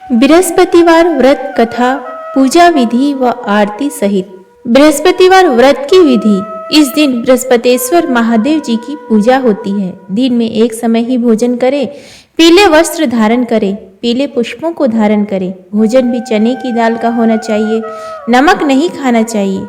बृहस्पतिवार व्रत कथा पूजा विधि व आरती सहित। बृहस्पतिवार व्रत की विधि। इस दिन बृहस्पतेश्वर महादेव जी की पूजा होती है। दिन में एक समय ही भोजन करें। पीले वस्त्र धारण करें। पीले पुष्पों को धारण करें। भोजन भी चने की दाल का होना चाहिए। नमक नहीं खाना चाहिए।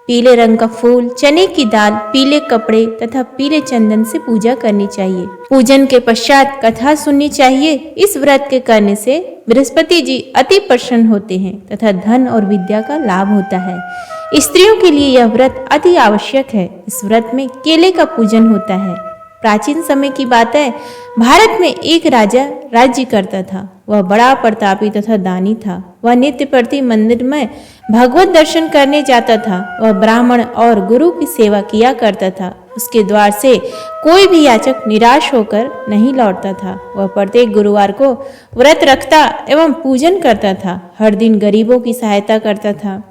पीले रंग का फूल, चने की दाल, पीले कपड़े तथा पीले चंदन से पूजा करनी चाहिए। पूजन के पश्चात कथा सुननी चाहिए। इस व्रत के करने से बृहस्पति जी अति प्रसन्न होते हैं तथा धन और विद्या का लाभ होता है। स्त्रियों के लिए यह व्रत अति आवश्यक है। इस व्रत में केले का पूजन होता है। प्राचीन समय की बात है, भारत में एक राजा राज्य करता था। वह बड़ा प्रतापी तथा दानी था। वह नित्य प्रति मंदिर में भगवत दर्शन करने जाता था। वह ब्राह्मण और गुरु की सेवा किया करता था। उसके द्वार से कोई भी याचक निराश होकर नहीं लौटता था। वह प्रत्येक गुरुवार को व्रत रखता एवं पूजन करता था। हर दिन गरीबों की सहायता करता था।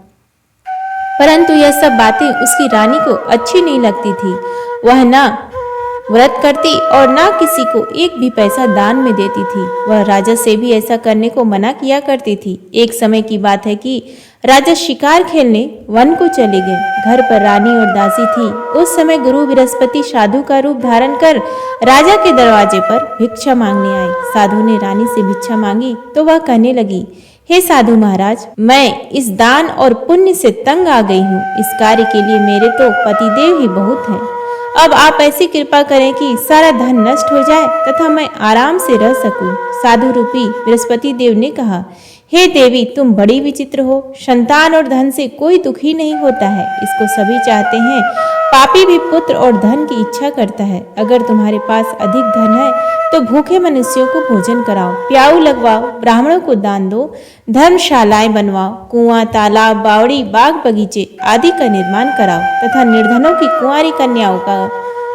परंतु यह सब बातें उसकी रानी को अच्छी नहीं लगती थी। वह न व्रत करती और न किसी को एक भी पैसा दान में देती थी। वह राजा से भी ऐसा करने को मना किया करती थी। एक समय की बात है कि राजा शिकार खेलने वन को चले गए। घर पर रानी और दासी थी। उस समय गुरु बृहस्पति साधु का रूप धारण कर राजा के दरवाजे पर भिक्षा मांगने आए। साधु ने रानी से भिक्षा मांगी तो वह कहने लगी, हे साधु महाराज, मैं इस दान और पुण्य से तंग आ गई हूँ। इस कार्य के लिए मेरे तो पतिदेव ही बहुत हैं। अब आप ऐसी कृपा करें कि सारा धन नष्ट हो जाए तथा मैं आराम से रह सकूं। साधु रूपी बृहस्पति देव ने कहा, हे देवी, तुम बड़ी विचित्र हो। संतान और धन से कोई दुखी नहीं होता है। इसको सभी चाहते हैं। पापी भी पुत्र और धन की इच्छा करता है। अगर तुम्हारे पास अधिक धन है तो भूखे मनुष्यों को भोजन कराओ, प्याऊ लगवाओ, ब्राह्मणों को दान दो, धर्मशालाएं बनवाओ, कुआं, तालाब, बावड़ी, बाग बगीचे आदि का निर्माण कराओ तथा निर्धनों की कुंवारी कन्याओं का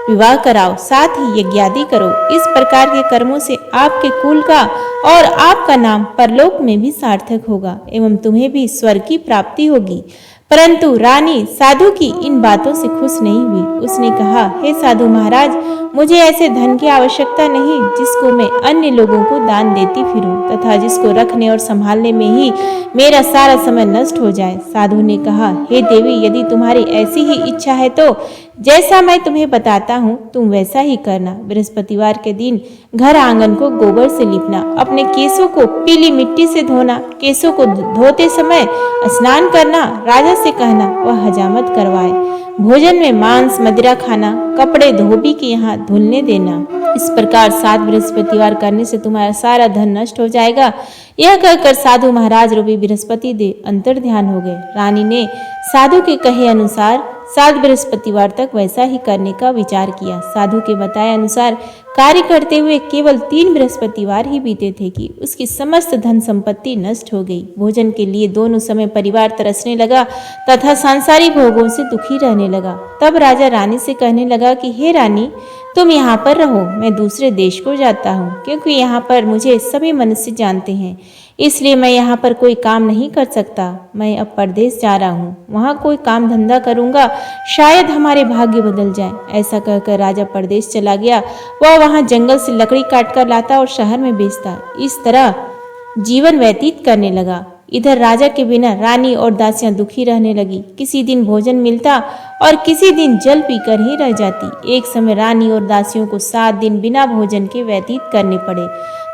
विवाह कराओ, साथ ही यज्ञादि करो। इस प्रकार के कर्मों से आपके कुल का और आपका नाम परलोक में भी सार्थक होगा एवं तुम्हें भी स्वर्ग की प्राप्ति होगी। परंतु रानी साधु की इन बातों से खुश नहीं हुई। उसने कहा, हे साधु महाराज, मुझे ऐसे धन की आवश्यकता नहीं जिसको मैं अन्य लोगों को दान देती फिरूं तथा जिसको रखने और संभालने में ही मेरा सारा समय नष्ट हो जाए। साधु ने कहा, हे देवी, यदि तुम्हारी ऐसी ही इच्छा है तो जैसा मैं तुम्हें बताता हूँ तुम वैसा ही करना। बृहस्पतिवार के दिन घर आंगन को गोबर से लिपना, अपने केसों को पीली मिट्टी से धोना, केसों को धोते समय स्नान करना, राजा से कहना वह हजामत करवाए, भोजन में मांस मदिरा खाना, कपड़े धोबी के यहाँ धुलने देना। इस प्रकार 7 बृहस्पतिवार करने से तुम्हारा सारा धन नष्ट हो जाएगा। यह कहकर साधु महाराज रूपी बृहस्पति देव अंतर ध्यान हो गए। रानी ने साधु के कहे अनुसार 7 बृहस्पतिवार तक वैसा ही करने का विचार किया। साधु के बताए अनुसार कार्य करते हुए केवल 3 बृहस्पतिवार ही बीते थे कि उसकी समस्त धन संपत्ति नष्ट हो गई। भोजन के लिए दोनों समय परिवार तरसने लगा तथा सांसारिक भोगों से दुखी रहने लगा। तब राजा रानी से कहने लगा कि हे रानी, तुम यहाँ पर रहो, मैं दूसरे देश को जाता हूँ, क्योंकि यहाँ पर मुझे सभी मनुष्य जानते हैं, इसलिए मैं यहाँ पर कोई काम नहीं कर सकता। मैं अब परदेश जा रहा हूँ, वहाँ कोई काम धंधा करूँगा, शायद हमारे भाग्य बदल जाए। ऐसा कहकर राजा परदेश चला गया। वह वहाँ जंगल से लकड़ी काट कर लाता और शहर में बेचता। इस तरह जीवन व्यतीत करने लगा। इधर राजा के बिना रानी और दासियां दुखी रहने लगी। किसी दिन भोजन मिलता और किसी दिन जल पीकर ही रह जाती। एक समय रानी और दासियों को 7 दिन बिना भोजन के व्यतीत करने पड़े।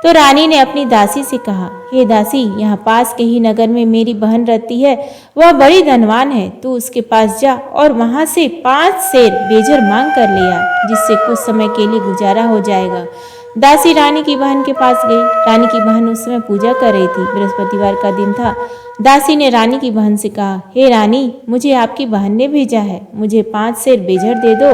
तो रानी ने अपनी दासी से कहा, हे दासी, यहाँ पास के ही नगर में मेरी बहन रहती है। वह बड़ी धनवान है। तू उसके पास जा और वहां से 5 सेर बेजर मांग कर ले आ, जिससे कुछ समय के लिए गुजारा हो जाएगा। दासी रानी की बहन के पास गई। रानी की बहन उस समय पूजा कर रही थी। बृहस्पतिवार का दिन था। दासी ने रानी की बहन से कहा, हे रानी, मुझे आपकी बहन ने भेजा है, मुझे 5 सेर बेजर दे दो।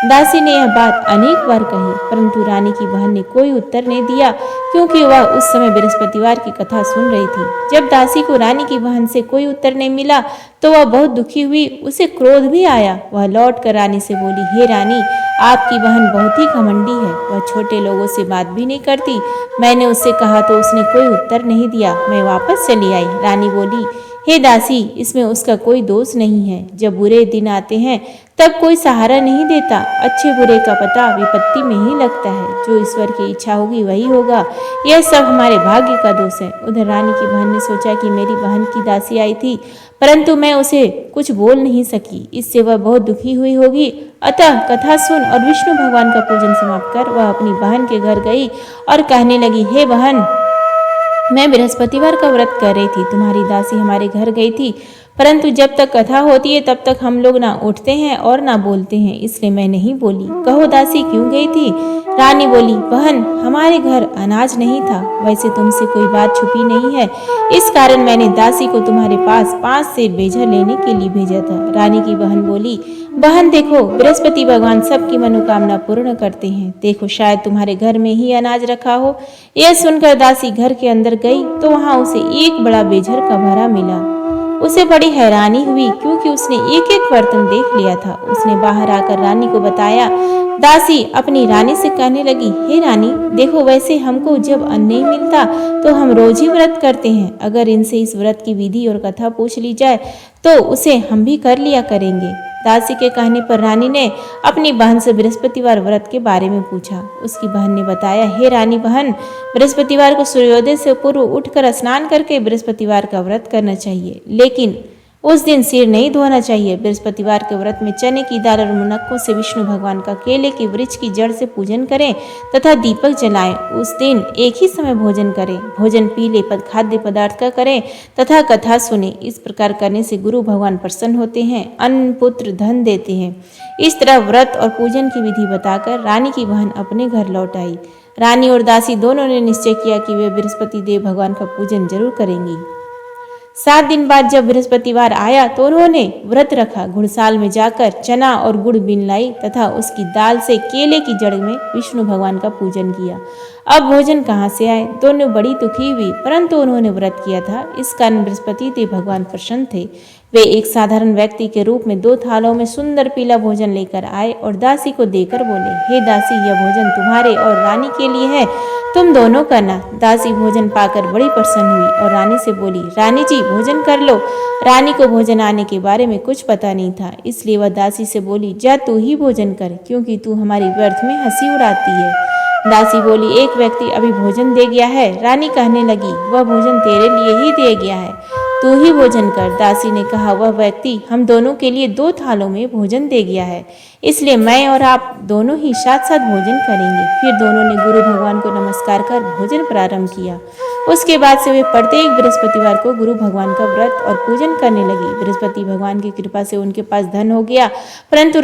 दासी ने यह बात अनेक बार कही, परंतु रानी की बहन ने कोई उत्तर नहीं दिया, क्योंकि वह उस समय बृहस्पतिवार की कथा सुन रही थी। जब दासी को रानी की बहन से कोई उत्तर नहीं मिला तो वह बहुत दुखी हुई। उसे क्रोध भी आया। वह लौट कर रानी से बोली, हे रानी, आपकी बहन बहुत ही घमंडी है। वह छोटे लोगों से बात भी नहीं करती। मैंने उससे कहा तो उसने कोई उत्तर नहीं दिया। मैं वापस चली आई। रानी बोली, हे दासी, इसमें उसका कोई दोष नहीं है। जब बुरे दिन आते हैं तब कोई सहारा नहीं देता। अच्छे बुरे का पता विपत्ति में ही लगता है। जो ईश्वर की इच्छा होगी वही होगा। यह सब हमारे भाग्य का दोष है। उधर रानी की बहन ने सोचा कि मेरी बहन की दासी आई थी, परंतु मैं उसे कुछ बोल नहीं सकी। इससे वह बहुत दुखी हुई होगी। अतः कथा सुन और विष्णु भगवान का पूजन समाप्त कर वह अपनी बहन के घर गई और कहने लगी, हे बहन, मैं बृहस्पतिवार का व्रत कर रही थी। तुम्हारी दासी हमारे घर गई थी, परंतु जब तक कथा होती है तब तक हम लोग ना उठते हैं और ना बोलते हैं, इसलिए मैं नहीं बोली। कहो दासी, क्यों गई थी? रानी बोली, बहन, हमारे घर अनाज नहीं था। वैसे तुमसे कोई बात छुपी नहीं है, इस कारण मैंने दासी को तुम्हारे पास 5 सेर बेझर लेने के लिए भेजा था। रानी की बहन बोली, बहन देखो, बृहस्पति भगवान सबकी मनोकामना पूर्ण करते हैं। देखो, शायद तुम्हारे घर में ही अनाज रखा हो। यह सुनकर दासी घर के अंदर गई तो वहां उसे एक बड़ा बेझर का भरा मिला। उसे बड़ी हैरानी हुई, क्योंकि उसने एक एक बर्तन देख लिया था। उसने बाहर आकर रानी को बताया। दासी अपनी रानी से कहने लगी, हे रानी, देखो, वैसे हमको जब अन्न नहीं मिलता तो हम रोज ही व्रत करते हैं। अगर इनसे इस व्रत की विधि और कथा पूछ ली जाए तो उसे हम भी कर लिया करेंगे। दासी के कहने पर रानी ने अपनी बहन से बृहस्पतिवार व्रत के बारे में पूछा। उसकी बहन ने बताया, हे रानी बहन, बृहस्पतिवार को सूर्योदय से पूर्व उठकर स्नान करके बृहस्पतिवार का व्रत करना चाहिए, लेकिन उस दिन सिर नहीं धोना चाहिए। बृहस्पतिवार के व्रत में चने की दाल और मुनक्कों से विष्णु भगवान का केले के वृक्ष की जड़ से पूजन करें तथा दीपक जलाएं। उस दिन एक ही समय भोजन करें। भोजन पीले खाद्य पदार्थ का करें तथा कथा सुने। इस प्रकार करने से गुरु भगवान प्रसन्न होते हैं, अन्न पुत्र धन देते हैं। इस तरह व्रत और पूजन की विधि बताकर रानी की बहन अपने घर लौट आई। रानी और दासी दोनों ने निश्चय किया कि वे बृहस्पति देव भगवान का पूजन जरूर करेंगी। 7 दिन बाद जब बृहस्पतिवार आया तो उन्होंने व्रत रखा। घुड़साल में जाकर चना और गुड़ बीन लाई तथा उसकी दाल से केले की जड़ में विष्णु भगवान का पूजन किया। अब भोजन कहाँ से आए? दोनों बड़ी दुखी हुई, परंतु उन्होंने व्रत किया था, इस कारण बृहस्पति देव भगवान प्रसन्न थे। वे एक साधारण व्यक्ति के रूप में 2 थालों में सुंदर पीला भोजन लेकर आए और दासी को देकर बोले, हे दासी, यह भोजन तुम्हारे और रानी के लिए है, तुम दोनों करना। दासी भोजन पाकर बड़ी प्रसन्न हुई और रानी से बोली, रानी जी, भोजन कर लो। रानी को भोजन आने के बारे में कुछ पता नहीं था, इसलिए वह दासी से बोली, जा तू ही भोजन कर, क्योंकि तू हमारी व्यर्थ में हंसी उड़ाती है। दासी बोली, एक व्यक्ति अभी भोजन दे गया है। रानी कहने लगी, वह भोजन तेरे लिए ही दे गया है, तू ही भोजन कर। दासी ने कहा, वह व्यक्ति हम दोनों के लिए 2 थालों में भोजन दे गया है, इसलिए मैं और आप दोनों ही साथ साथ भोजन करेंगे। फिर दोनों ने गुरु भगवान को नमस्कार कर भोजन प्रारंभ किया। उसके बाद से वे प्रत्येक बृहस्पतिवार को गुरु भगवान का व्रत और पूजन करने लगी। बृहस्पति भगवान की कृपा से उनके पास धन हो गया, परंतु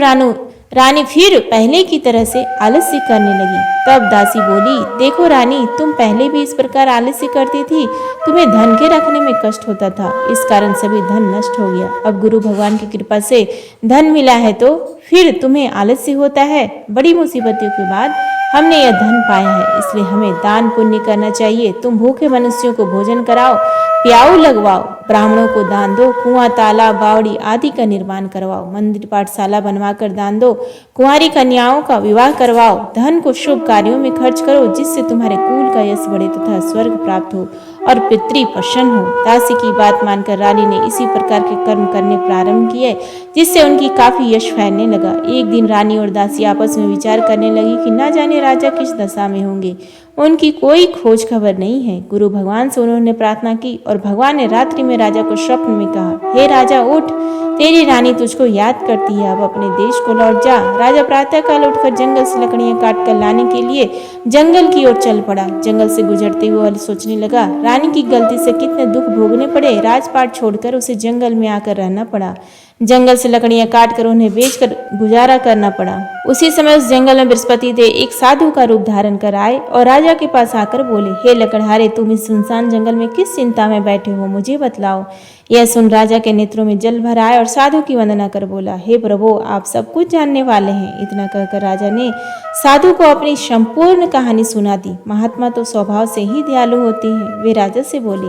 रानी फिर पहले की तरह से आलस्य करने लगी। तब दासी बोली, देखो रानी, तुम पहले भी इस प्रकार आलस्य करती थी, तुम्हें धन के रखने में कष्ट होता था, इस कारण सभी धन नष्ट हो गया। अब गुरु भगवान की कृपा से धन मिला है तो फिर तुम्हें आलस्य होता है। बड़ी मुसीबतों के बाद हमने यह धन पाया है, इसलिए हमें दान पुण्य करना चाहिए। तुम भूखे मनुष्यों को भोजन कराओ, प्याऊ लगवाओ, ब्राह्मणों को दान दो, कुआं, तालाब, बावड़ी आदि का निर्माण करवाओ, मंदिर पाठशाला बनवाकर दान दो, कुंवारी कन्याओं का विवाह करवाओ, धन को शुभ कार्यों में खर्च करो, जिससे तुम्हारे कुल का यश बढ़े तथा स्वर्ग प्राप्त हो और पितृ प्रसन्न हो। दासी की बात मानकर रानी ने इसी प्रकार के कर्म करने प्रारंभ किए, जिससे उनकी काफी यश फैलने लगा। एक दिन रानी और दासी आपस में विचार करने लगी कि न जाने राजा किस दशा में होंगे, उनकी कोई खोज खबर नहीं है। गुरु भगवान से उन्होंने प्रार्थना की और भगवान ने रात्रि में राजा को स्वप्न में कहा, हे राजा, उठ, तेरी रानी तुझको याद करती है, अब अपने देश को लौट जा। राजा प्रातःकाल उठकर जंगल से लकड़ियां काट कर लाने के लिए जंगल की ओर चल पड़ा। जंगल से गुजरते हुए सोचने लगा, रानी की गलती से कितने दुख भोगने पड़े, राजपाट छोड़कर उसे जंगल में आकर रहना पड़ा। जंगल से लकड़ियां काट कर उन्हें बेचकर गुजारा करना पड़ा। उसी समय उस जंगल में बृहस्पति देव एक साधु का रूप धारण कर आए और राजा के पास आकर बोले, हे लकड़हारे, तुम इस सुनसान जंगल में किस चिंता में बैठे हो, मुझे बतलाओ। यह सुन राजा के नेत्रों में जल भर आए और साधु की वंदना कर बोला, हे प्रभु, आप सब कुछ जानने वाले हैं। इतना कहकर राजा ने साधु को अपनी संपूर्ण कहानी सुना दी। महात्मा तो स्वभाव से ही दयालु होते हैं। वे राजा से बोले,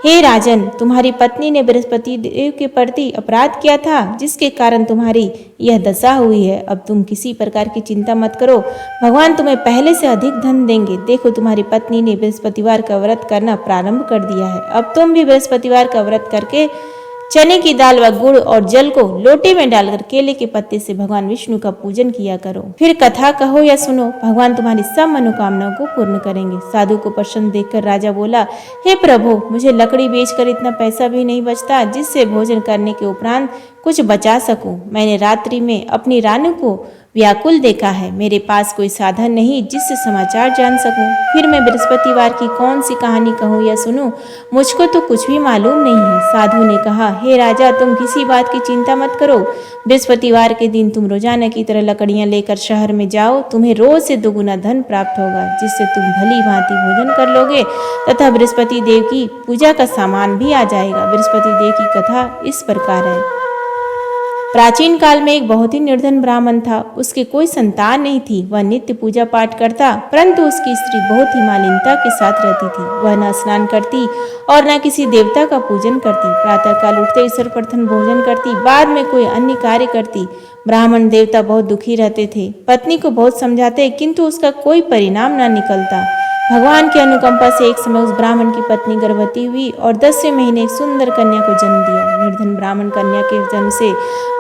हे राजन, तुम्हारी पत्नी ने बृहस्पति देव के प्रति अपराध किया था, जिसके कारण तुम्हारी यह दशा हुई है। अब तुम किसी प्रकार की चिंता मत करो, भगवान तुम्हें पहले से अधिक धन देंगे। देखो, तुम्हारी पत्नी ने बृहस्पतिवार का व्रत करना प्रारंभ कर दिया है। अब तुम भी बृहस्पतिवार का व्रत करके चने की दाल व गुड़ और जल को लोटे में डालकर केले के पत्ते से भगवान विष्णु का पूजन किया करो। फिर कथा कहो या सुनो, भगवान तुम्हारी सब मनोकामनाओं को पूर्ण करेंगे। साधु को प्रसन्न देखकर राजा बोला, हे प्रभु, मुझे लकड़ी बेचकर इतना पैसा भी नहीं बचता जिससे भोजन करने के उपरांत कुछ बचा सकूं। मैंने रात्रि में अपनी रानी को व्याकुल देखा है। मेरे पास कोई साधन नहीं जिससे समाचार जान सकूं। फिर मैं बृहस्पतिवार की कौन सी कहानी कहूँ या सुनूं? मुझको तो कुछ भी मालूम नहीं है। साधु ने कहा, हे राजा, तुम किसी बात की चिंता मत करो। बृहस्पतिवार के दिन तुम रोजाना की तरह लकड़ियां लेकर शहर में जाओ। तुम्हें रोज से दोगुना धन प्राप्त होगा, जिससे तुम भली भांति भोजन कर लोगे तथा बृहस्पति देव की पूजा का सामान भी आ जाएगा। बृहस्पति देव की कथा इस प्रकार है। प्राचीन काल में एक बहुत ही निर्धन ब्राह्मण था। उसके कोई संतान नहीं थी। वह नित्य पूजा पाठ करता, परंतु उसकी स्त्री बहुत ही मालिनता के साथ रहती थी। वह न स्नान करती और न किसी देवता का पूजन करती। प्रातःकाल उठते सर्वप्रथम भोजन करती, बाद में कोई अन्य कार्य करती। ब्राह्मण देवता बहुत दुखी रहते थे। पत्नी को बहुत समझाते, किंतु उसका कोई परिणाम न निकलता। भगवान की अनुकंपा से एक समय उस ब्राह्मण की पत्नी गर्भवती हुई और 10वें महीने एक सुंदर कन्या को जन्म दिया। निर्धन ब्राह्मण कन्या के जन्म से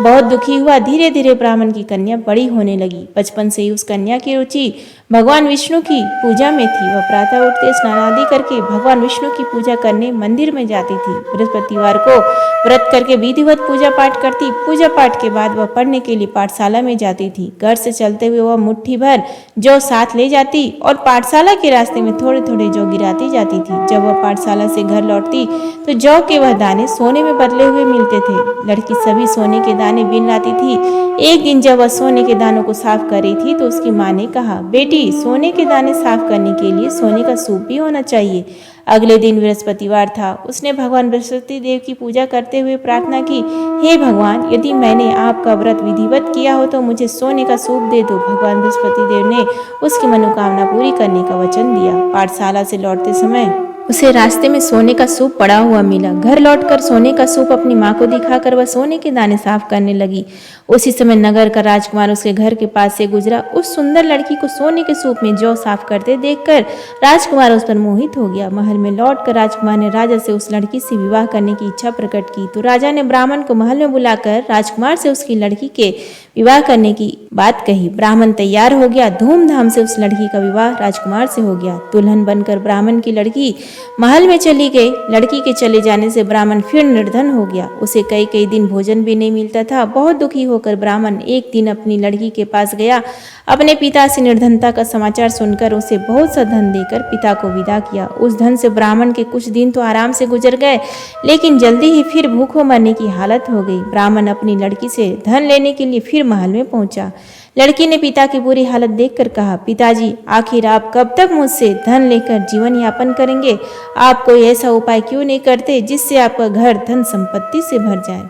बहुत दुखी हुआ। धीरे धीरे ब्राह्मण की कन्या बड़ी होने लगी। बचपन से ही उस कन्या की रुचि भगवान विष्णु की पूजा में थी। वह प्रातः उठते स्नान आदि करके भगवान विष्णु की पूजा करने मंदिर में जाती थी। बृहस्पतिवार को व्रत करके विधिवत पूजा पाठ करती। पूजा पाठ के बाद वह पढ़ने के लिए पाठशाला में जाती थी। घर से चलते हुए वह मुट्ठी भर जौ साथ ले जाती और पाठशाला के रास्ते में थोड़े थोड़े जौ गिराती जाती थी। जब वह पाठशाला से घर लौटती तो जौ के वह दाने सोने में बदले हुए मिलते थे। लड़की सभी सोने के दाने बीन लाती थी। एक दिन जब वह सोने के दानों को साफ कर रही थी तो उसकी माँ ने कहा, बेटी, सोने के दाने साफ करने के लिए सोने का सूप भी होना चाहिए। अगले दिन बृहस्पतिवार था। उसने भगवान बृहस्पति देव की पूजा करते हुए प्रार्थना की, हे भगवान, यदि मैंने आपका व्रत विधिवत किया हो तो मुझे सोने का सूप दे दो। भगवान बृहस्पति देव ने उसकी मनोकामना पूरी करने का वचन दिया। पाठशाला से लौटते समय उसे रास्ते में सोने का सूप पड़ा हुआ मिला। घर लौटकर सोने का सूप अपनी माँ को दिखाकर वह सोने के दाने साफ करने लगी। उसी समय नगर का राजकुमार उसके घर के पास से गुजरा। उस सुंदर लड़की को सोने के सूप में जौ साफ करते देखकर राजकुमार उस पर मोहित हो गया। महल में लौटकर राजकुमार ने राजा से उस लड़की से विवाह करने की इच्छा प्रकट की। तो राजा ने ब्राह्मण को महल में बुलाकर राजकुमार से उसकी लड़की के विवाह करने की बात कही। ब्राह्मण तैयार हो गया। धूमधाम से उस लड़की का विवाह राजकुमार से हो गया। दुल्हन बनकर ब्राह्मण की लड़की महल में चली गई। लड़की के चले जाने से ब्राह्मण फिर निर्धन हो गया। उसे कई कई दिन भोजन भी नहीं मिलता था। बहुत दुखी होकर ब्राह्मण एक दिन अपनी लड़की के पास गया। अपने पिता से निर्धनता का समाचार सुनकर उसे बहुत सा धन देकर पिता को विदा किया। उस धन से ब्राह्मण के कुछ दिन तो आराम से गुजर गए, लेकिन जल्दी ही फिर भूखों मरने की हालत हो गई। ब्राह्मण अपनी लड़की से धन लेने के लिए फिर महल में पहुंचा। लड़की ने पिता की बुरी हालत देखकर कहा, पिताजी, आखिर आप कब तक मुझसे धन लेकर जीवन यापन करेंगे? आप कोई ऐसा उपाय क्यों नहीं करते जिससे आपका घर धन संपत्ति से भर जाए?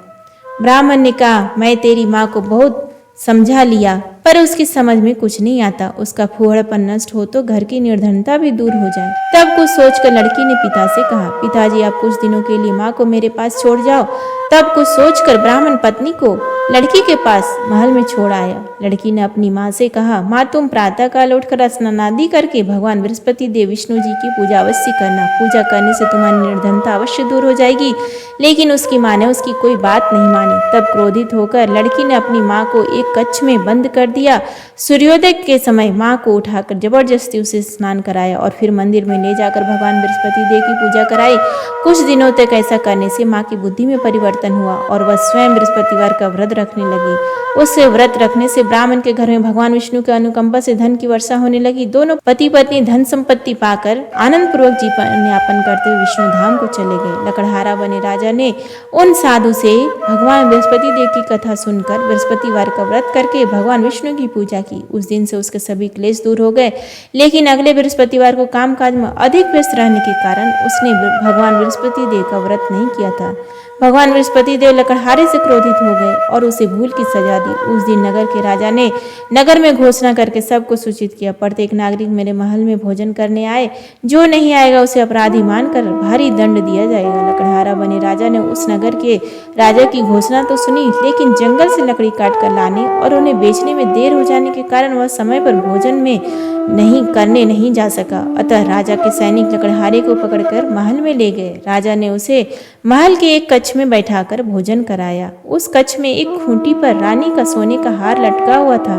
ब्राह्मण ने कहा, मैं तेरी माँ को बहुत समझा लिया, पर उसकी समझ में कुछ नहीं आता। उसका फूहड़पन नष्ट हो तो घर की निर्धनता भी दूर हो जाए। तब कुछ सोचकर लड़की ने पिता से कहा, पिताजी, आप कुछ दिनों के लिए माँ को मेरे पास छोड़ जाओ। तब कुछ सोचकर ब्राह्मण पत्नी को लड़की के पास महल में छोड़ आया। लड़की ने अपनी माँ से कहा, माँ, तुम प्रातः काल उठकर स्नान आदि करके भगवान बृहस्पति देव विष्णु जी की पूजा अवश्य करना। पूजा करने से तुम्हारी निर्धनता अवश्य दूर हो जाएगी। लेकिन उसकी माँ ने उसकी कोई बात नहीं मानी। तब क्रोधित होकर लड़की ने अपनी माँ को एक कक्ष में बंद कर दिया। सूर्योदय के समय माँ को उठाकर जबरदस्ती उसे स्नान कराया और फिर मंदिर में ले जाकर भगवान बृहस्पति देव की पूजा कराई। कुछ दिनों तक ऐसा करने से माँ की बुद्धि में परिवर्तन हुआ और वह स्वयं बृहस्पतिवार का व्रत रखने लगी। उससे व्रत रखने से ब्राह्मण के घर में भगवान विष्णु के अनुकंपा से धन की वर्षा होने लगी। दोनों पति पत्नी धन संपत्ति पाकर आनंद पूर्वक जीवन यापन करते हुए विष्णु धाम को चले गए। लकड़हारा बने राजा ने उन साधु से भगवान बृहस्पति देव की कथा सुनकर बृहस्पतिवार का व्रत करके भगवान विष्णु की पूजा की। उस दिन से उसके सभी क्लेश दूर हो गए। लेकिन अगले बृहस्पतिवार को कामकाज में अधिक व्यस्त रहने के कारण उसने भगवान बृहस्पति देव का व्रत नहीं किया था। भगवान बृहस्पति देव लकड़हारे से क्रोधित हो गए और उसे भूल की सजा दी। उस दिन नगर के राजा ने नगर में घोषणा करके सबको सूचित किया, प्रत्येक नागरिक मेरे महल में भोजन करने आए। जो नहीं आएगा उसे अपराधी मानकर भारी दंड दिया जाएगा। लकड़हारा बने राजा ने उस नगर के राजा की घोषणा तो सुनी, लेकिन जंगल से लकड़ी काट कर लाने और उन्हें बेचने में देर हो जाने के कारण वह समय पर भोजन में नहीं जा सका। अतः राजा के सैनिक लकड़हारे को पकड़कर महल में ले गए। राजा ने उसे महल के एक कक्ष में बैठाकर भोजन कराया। उस कक्ष में एक खूंटी पर रानी का सोने का हार लटका हुआ था।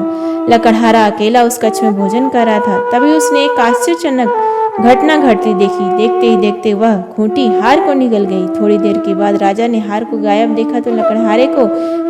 लकड़हारा अकेला उस कक्ष में भोजन कर रहा था। तभी उसने एक आश्चर्यजनक घटना घटती देखी। देखते ही देखते वह खूंटी हार को निगल गई। थोड़ी देर के बाद राजा ने हार को गायब देखा तो लकड़हारे को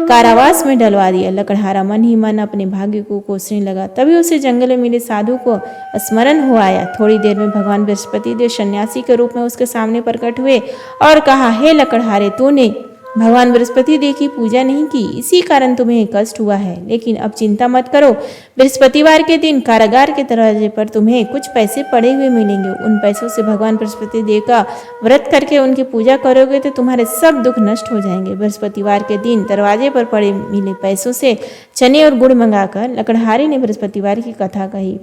कारावास में डलवा दिया। लकड़हारा मन ही मन अपने भाग्य को कोसने लगा। तभी उसे जंगल में मिले साधु को स्मरण हो आया। थोड़ी देर में भगवान बृहस्पति देव सन्यासी के रूप में उसके सामने प्रकट हुए और कहा, हे लकड़हारे, तूने भगवान बृहस्पति देव की पूजा नहीं की, इसी कारण तुम्हें कष्ट हुआ है। लेकिन अब चिंता मत करो, बृहस्पतिवार के दिन कारागार के दरवाजे पर तुम्हें कुछ पैसे पड़े हुए मिलेंगे। उन पैसों से भगवान बृहस्पति देव का व्रत करके उनकी पूजा करोगे तो तुम्हारे सब दुख नष्ट हो जाएंगे। बृहस्पतिवार के दिन दरवाजे पर पड़े मिले पैसों से चने और गुड़ मंगाकर लकड़हारे ने बृहस्पतिवार की कथा कही।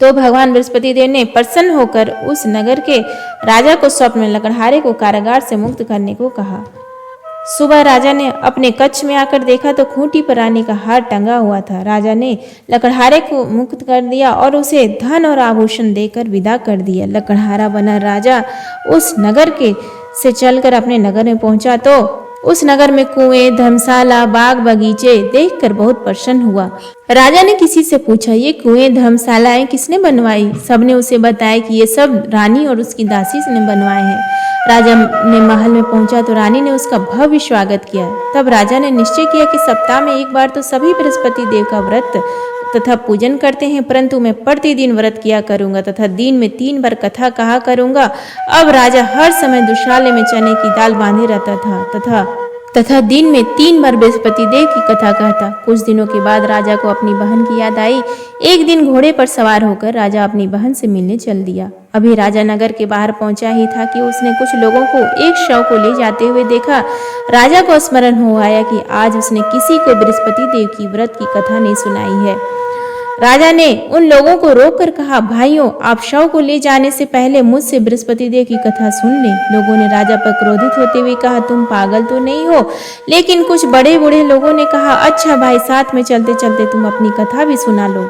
तो भगवान बृहस्पति देव ने प्रसन्न होकर उस नगर के राजा को स्वप्न में लकड़हारे को कारागार से मुक्त करने को कहा। सुबह राजा ने अपने कक्ष में आकर देखा तो खूंटी पर रानी का हार टंगा हुआ था। राजा ने लकड़हारे को मुक्त कर दिया और उसे धन और आभूषण देकर विदा कर दिया। लकड़हारा बना राजा उस नगर के से चलकर अपने नगर में पहुंचा तो उस नगर में कुएं, धर्मशाला, बाग बगीचे देखकर बहुत प्रसन्न हुआ। राजा ने किसी से पूछा, ये कुएं, धर्मशालाएं किसने बनवाई? सबने उसे बताया कि ये सब रानी और उसकी दासी ने बनवाए हैं। राजा ने महल में पहुंचा तो रानी ने उसका भव्य स्वागत किया। तब राजा ने निश्चय किया कि सप्ताह में एक बार तो सभी बृहस्पति देव का व्रत तथा पूजन करते हैं, परंतु मैं प्रतिदिन व्रत किया करूंगा तथा दिन में 3 बार कथा कहा करूंगा। अब राजा हर समय दुशाले में चने की दाल बांधे रहता था तथा दिन में 3 बार बृहस्पति देव की कथा कहता। कुछ दिनों के बाद राजा को अपनी बहन की याद आई। एक दिन घोड़े पर सवार होकर राजा अपनी बहन से मिलने चल दिया। अभी राजा नगर के बाहर पहुंचा ही था कि उसने कुछ लोगों को एक शव को ले जाते हुए देखा। राजा को स्मरण हो आया कि आज उसने किसी को बृहस्पति देव की व्रत की कथा नहीं सुनाई है। राजा ने उन लोगों को रोककर कहा, भाइयों, आप शव को ले जाने से पहले मुझसे बृहस्पति देव की कथा सुन लें। लोगों ने राजा पर क्रोधित होते हुए कहा, तुम पागल तो नहीं हो? लेकिन कुछ बड़े बूढ़े लोगों ने कहा, अच्छा भाई, साथ में चलते चलते तुम अपनी कथा भी सुना लो।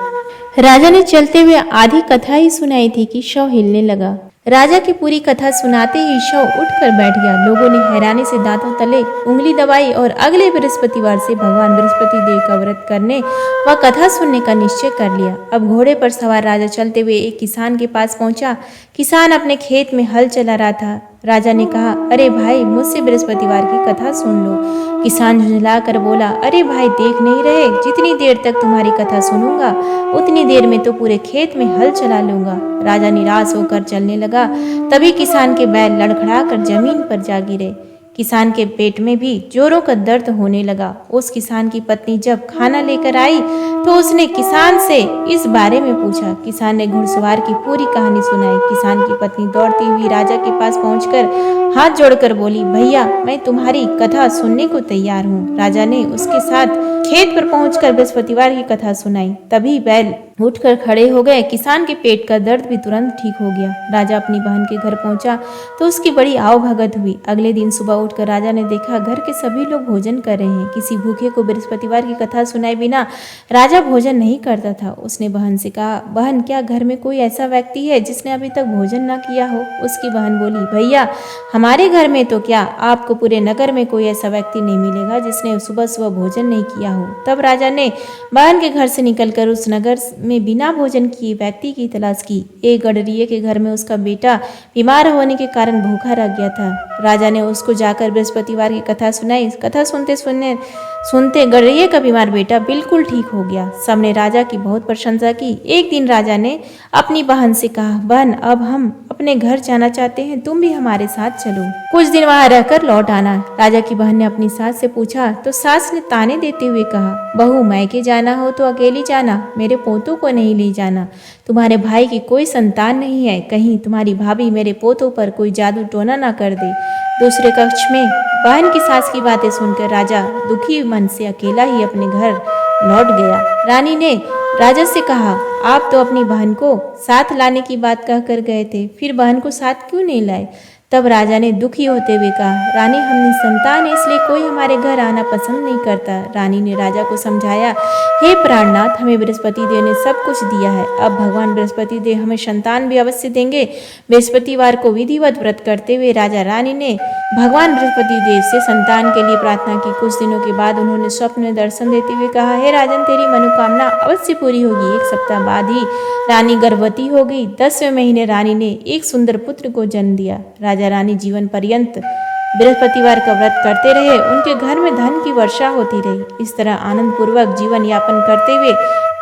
राजा ने चलते हुए आधी कथा ही सुनाई थी कि शव हिलने लगा। राजा की पूरी कथा सुनाते ही शव उठकर बैठ गया। लोगों ने हैरानी से दांतों तले उंगली दबाई और अगले बृहस्पतिवार से भगवान बृहस्पति देव का व्रत करने व कथा सुनने का निश्चय कर लिया। अब घोड़े पर सवार राजा चलते हुए एक किसान के पास पहुंचा। किसान अपने खेत में हल चला रहा था। राजा ने कहा, अरे भाई, मुझसे बृहस्पतिवार की कथा सुन लो। किसान झुंझला कर बोला, अरे भाई, देख नहीं रहे, जितनी देर तक तुम्हारी कथा सुनूंगा उतनी देर में तो पूरे खेत में हल चला लूंगा। राजा निराश होकर चलने लगा। तभी किसान के बैल लड़खड़ाकर जमीन पर जा गिरे। किसान के पेट में भी जोरों का दर्द होने लगा। उस किसान की पत्नी जब खाना लेकर आई तो उसने किसान से इस बारे में पूछा। किसान ने घुड़सवार की पूरी कहानी सुनाई। किसान की पत्नी दौड़ती हुई राजा के पास पहुंचकर हाथ जोड़कर बोली, भैया, मैं तुम्हारी कथा सुनने को तैयार हूँ। राजा ने उसके साथ खेत पर पहुंचकर बृहस्पतिवार की कथा सुनाई। तभी बैल उठकर खड़े हो गए। किसान के पेट का दर्द भी तुरंत ठीक हो गया। राजा अपनी बहन के घर पहुंचा तो उसकी बड़ी आवभगत हुई। अगले दिन सुबह उठकर राजा ने देखा घर के सभी लोग भोजन कर रहे हैं। किसी भूखे को बृहस्पतिवार की कथा सुनाए बिना राजा भोजन नहीं करता था। उसने बहन से कहा, बहन, क्या घर में कोई ऐसा व्यक्ति है जिसने अभी तक भोजन न किया हो? उसकी बहन बोली, भैया, हमारे घर में तो क्या, आपको पूरे नगर में कोई ऐसा व्यक्ति नहीं मिलेगा जिसने सुबह सुबह भोजन नहीं किया हो। तब राजा ने बहन के घर से निकलकर उस नगर में बिना भोजन किए व्यक्ति की तलाश की। एक गडरिये के घर में उसका बेटा बीमार होने के कारण भूखा रह गया था। राजा ने उसको जाकर बृहस्पतिवार की कथा सुनाई। कथा सुनते गडरिये का बीमार बेटा बिल्कुल ठीक हो गया। सबने राजा की बहुत प्रशंसा की। एक दिन राजा ने अपनी बहन से कहा, बहन, अब हम अपने घर जाना चाहते हैं, तुम भी हमारे साथ चलो, कुछ दिन वहां रहकर लौट आना। राजा की बहन ने अपनी सास से पूछा तो सास ने ताने देते हुए कहा, बहू, मैके जाना हो तो अकेली जाना, मेरे पोतों को नहीं ले जाना। तुम्हारे भाई की कोई संतान नहीं है, कहीं तुम्हारी भाभी मेरे पोतों पर कोई जादू टोना ना कर दे। दूसरे कक्ष में बहन की सास की बातें सुनकर राजा दुखी मन से अकेला ही अपने घर लौट गया। रानी ने राजा से कहा, आप तो अपनी बहन को साथ लाने की बात कहकर गए थे, फिर बहन को साथ क्यों नहीं लाए? तब राजा ने दुखी होते हुए कहा, रानी, हम निसंतान है, इसलिए कोई हमारे घर आना पसंद नहीं करता। रानी ने राजा को समझाया, हे प्राणनाथ, हमें बृहस्पति देव ने सब कुछ दिया है, अब भगवान बृहस्पति देव हमें संतान भी अवश्य देंगे। बृहस्पतिवार को विधिवत व्रत करते हुए राजा रानी ने भगवान बृहस्पति देव से संतान के लिए प्रार्थना की। कुछ दिनों के बाद उन्होंने स्वप्न में दर्शन देते हुए कहा, हे राजन, तेरी मनोकामना अवश्य पूरी होगी। 1 सप्ताह बाद ही रानी गर्भवती हो गई। 10वें महीने रानी ने एक सुंदर पुत्र को जन्म दिया। राजा रानी जीवन पर्यंत बृहस्पतिवार का व्रत करते रहे। उनके घर में धन की वर्षा होती रही। इस तरह आनंद पूर्वक जीवन यापन करते हुए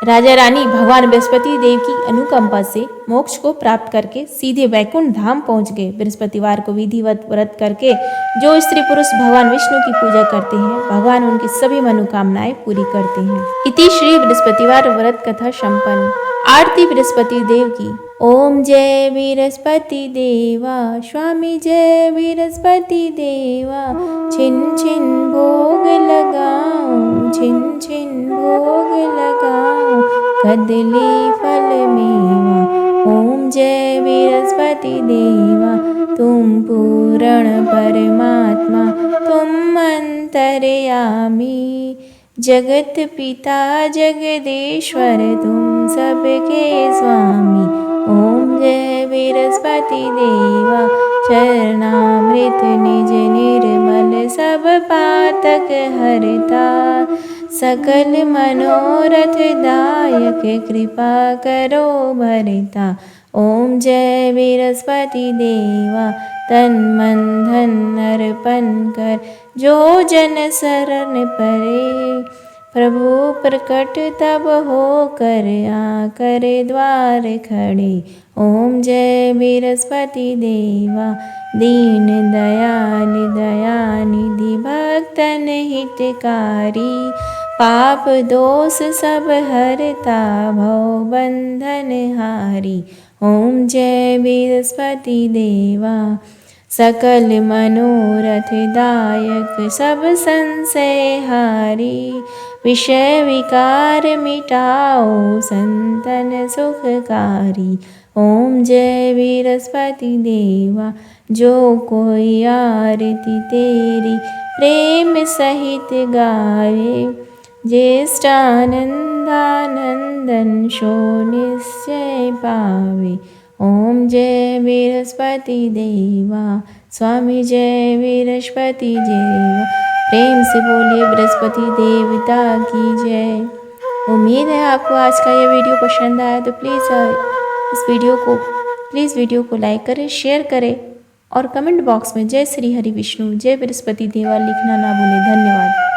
राजा रानी भगवान बृहस्पति देव की अनुकंपा से मोक्ष को प्राप्त करके सीधे वैकुंठ धाम पहुंच गए। बृहस्पतिवार को विधिवत व्रत करके जो स्त्री पुरुष भगवान विष्णु की पूजा करते हैं, भगवान उनकी सभी मनोकामनाएं पूरी करते हैं। इति श्री बृहस्पतिवार व्रत कथा संपन्न। आरती बृहस्पति देव की। ओम जय बृहस्पति देवा, स्वामी जय बृहस्पति देवा। छिन छिन भोग लगाऊं, छिन छिन भोग लगाऊं, कदली फल मेवा। ओम जय बृहस्पति देवा, तुम पूर्ण परमात्मा, तुम अंतर्यामी, जगत पिता जगदीश्वर, तुम सबके स्वामी। ओम जय बृहस्पति देवा, चरणामृत निज निर्मल, सब पातक हरता, सकल मनोरथ दायक, कृपा करो भरता। ओम जय बृहस्पति देवा, तन मन धन अर्पण कर, जो जन शरण परे, प्रभु प्रकट तब हो कर, आकर द्वार खड़े। ओम जय बृहस्पति देवा, दीन दयाल दयानिधि, भक्तन हितकारी, पाप दोष सब हरता, भव बंधन हारी। ओम जय बृहस्पति देवा, सकल मनोरथ दायक, सब संशय हारी, विषय विकार मिटाओ, संतन सुखकारी। ओम जय बृहस्पति देवा, जो कोई आरती तेरी प्रेम सहित गावे, ज्येष्ठानंदानंदन सो निश्चय पावे। ओम जय बृहस्पति देवा, स्वामी जय बृहस्पति देवा। प्रेम से बोलिए बृहस्पति देवता की जय। उम्मीद है आपको आज का ये वीडियो पसंद आया, तो प्लीज़ वीडियो को लाइक करें, शेयर करें और कमेंट बॉक्स में जय श्री हरि विष्णु, जय बृहस्पति देवा लिखना ना भूलें। धन्यवाद।